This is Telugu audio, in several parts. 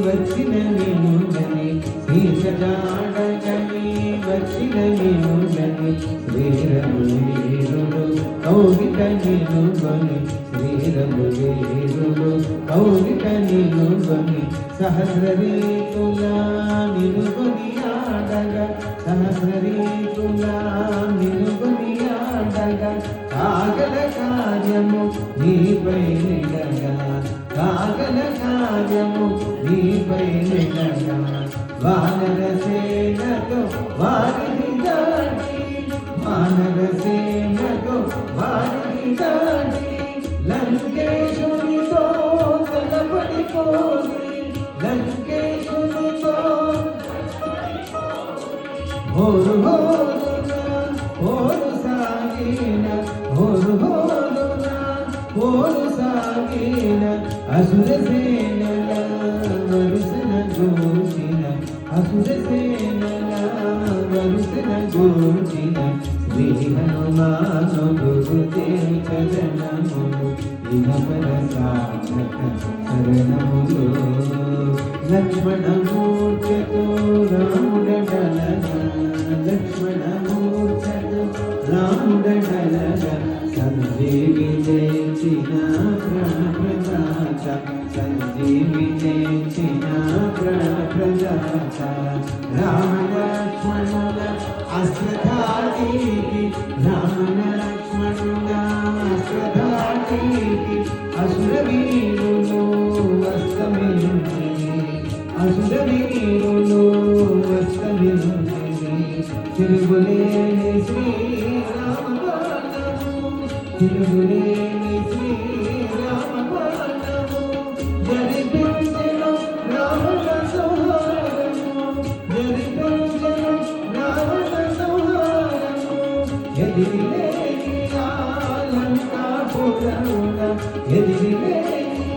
వచ్చిన నినుగని సీతగాడగని వచ్చిన నినుగని శ్రీరఘువీరుడు కౌగిట నినుగని శ్రీరఘువీరుడు కౌగిట నినుగని సహస్రరీతులా నినుగని ఆడగా సహస్రరీతులా నినుగని ఆడగా కాగల కార్యము నీపై నిడగా కాగల కార్యము నీపై నిడగా వానర సేనతో వారిని దాటి వానర సేనతో వారిని దాటి లంకేశునితో తలపడిపోయి లంకేశునితో హోరు హోరున హోరు సాగిన హోరు హోరున హోరు సాగిన అసుర సేనల వరుసన గోచిన అసుర సేనల వరుసన గోచిన శ్రీ హనుమాను గురుదేవ చరణములు ఇహపర సాధక శరణములు లక్ష్మణమూర్తితో రాముడలన లక్ష్మణమూర్తితో రాముడలన సంజీవి చేసిన ప్రాణప్రదాత సంజీవి చేసిన ప్రాణప్రదాత రామ లక్ష్మణుల అస్త్రధారికి రామ లక్ష్మణుల అస్త్రధారికి అసురవీరులు అస్తమించి అసురవీరులు అస్తమించి తిరుగులేని శ్రీరామబాణము తిరుగులేని శ్రీరామబాణము జరిపించెను రావణ సంహారము జరిపించెను రావణ సంహారము ఎదిరిలేని ఆలంకాపురమున ఎదిరిలేని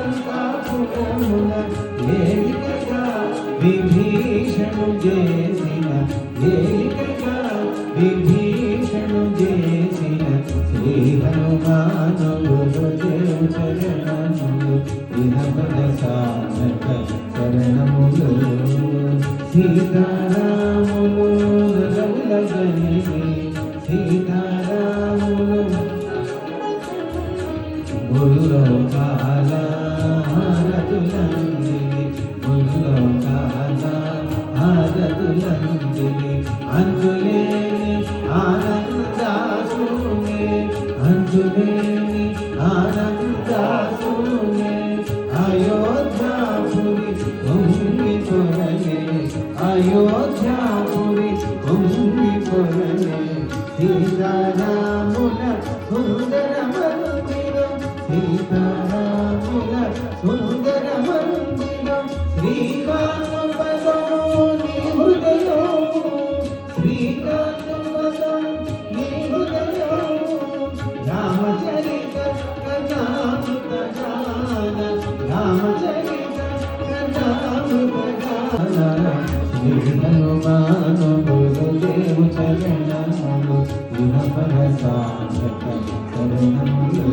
ఆలంకాపురమున ఏలికగా విభీషణు చేసిన ఏలికగా విభీషణు చేసిన శ్రీ హనుమాను గురుదేవ చరణములు ఇహపద సాధక శరణములు సీతారాములు రఘులగని సీతారాములు గురులోకాల హారతులందిని గురులోకాల హారతులందిని అంతులేని ఆనందాసునే అంతులేని ఆనందాసునే అయోధ్యాపురి భూమి పొరలే అయోధ్యాపురి భూమి పొరలే సీతారాముల సుందర మందిరం సీతారాముల సుందర మందిరం శ్రీకాకుళం నీ హృదయం శ్రీకాకుళం నీ హృదయం రామచరిత కథామృత గాన రామచరిత కథామృత గాన శ్రీ హనుమాను గురుదేవ చరణములు ఇహపర సాధక శరణములు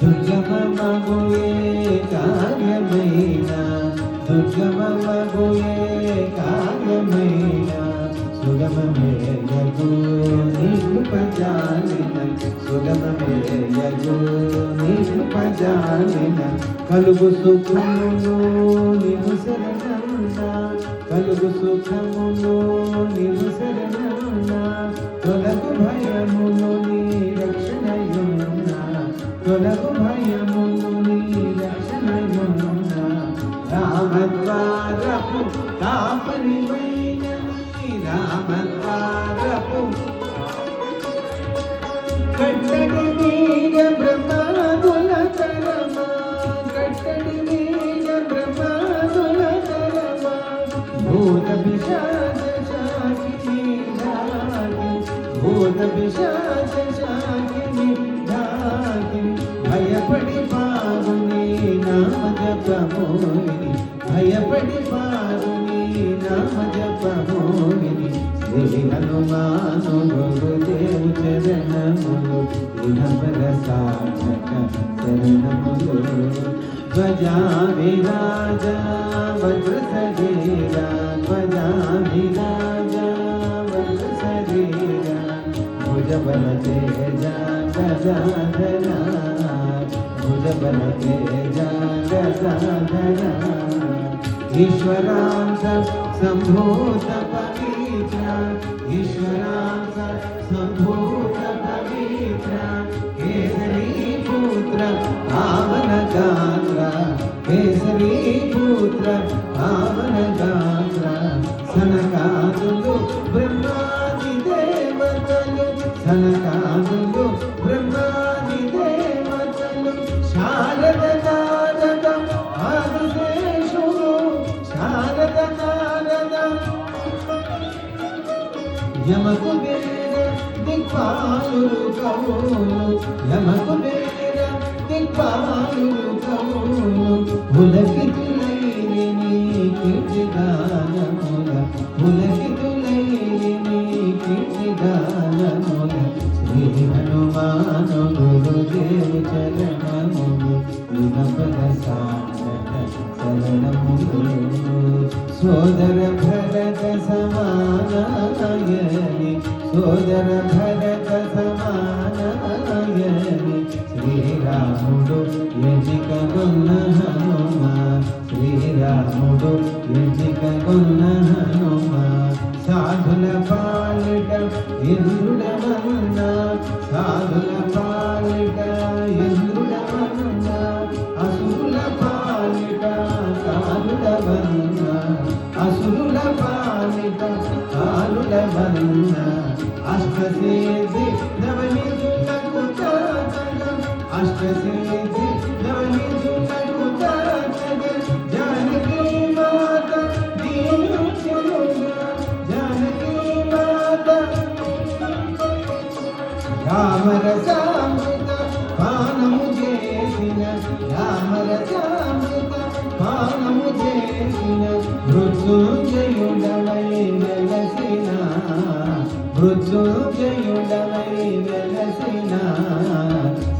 దుర్గమగుయే కార్యమైన దుర్గమగుయే కార్యమైన సుగమమేయగు నికృపజాలిన సుగమమేయగు నికృపజాలిన కలుగు సుఖములు నిను శరణమునా కలుగు సుఖములు నిను శరణమునా తొలగు భయములు నీ రక్షణయున్నా తొలగు భయములు నీ రక్షణయున్నా రామద్వారపు కాపరివైన రామద్వారపు కట్టడి మీద బ్రహ్మాదుల తరమా కట్టడి మీద బ్రహ్మాదుల తరమా భూత పిశాచ శాకిని ధాకి భూత పిశాచ శాకిని ధాకి భయపడి పారుని నామ జపమోహిని భయపడి పారుని నామ జపమోహిని శ్రీ హనుమాను గురుదేవ చరణములు ఇహపర సాధక శరణములు ध्वजा विराजा वज्रशरीरा ध्वजा विराजा वज्रशरीरा भुजबल तेजा गजाधरा भुजबल तेजा गजाधरा ईश्वरांश संभूत पवित्र ईश्वरांश संभूत पवित्र केसरी पुत्र पावन गात्र केसरी पुत्र पावन गात्र सनकाదులు బ్రహ్మాది దేవతలు సనకాదులు బ్రహ్మాది దేవతలు శారద నారద ఆదిశేషుడు శారద నారద యమకు వేద దిక్పాలురు కవులు యమకు వేద దిక్పాలురు కవులు పులకితులైరి నీ కీర్తిగానముల పులకితులైరి నీ కీర్తిగానముల శ్రీ హనుమాను గురుదేవు చరణములు వినపద సాధక శరణములు సోదర భరత సమానాయని సోదర భరత సమానాయని శ్రీరాముడు ఎజిక గొన్న హనుమ శ్రీరాముడు ఎజిక గొన్న హనుమ సాధుల పాలిట ఇంద్రుడవన్న సాధుల పాలిట ఇంద్రుడవన్న అసురుల పాలిట కాలుడవన్న అసురుల పాలిట కాలుడవన్న అష్టసిద్ధి నవనిధులకు తాతగం అష్టసిద్ధి నవనిధులకు తాతగం జానకి మాత దీను చెలుగా జానకి మాత రామరసామృత పానము చేసిన రామరసామృత పానము చేసిన మృత్యుంజయుడవై వెలసిన మృత్యుంజయుడవై వెలసిన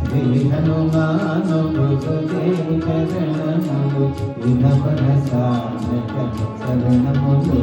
శ్రీ హనుమాను గురుదేవు చరణములు వినపన సాధక శరణములు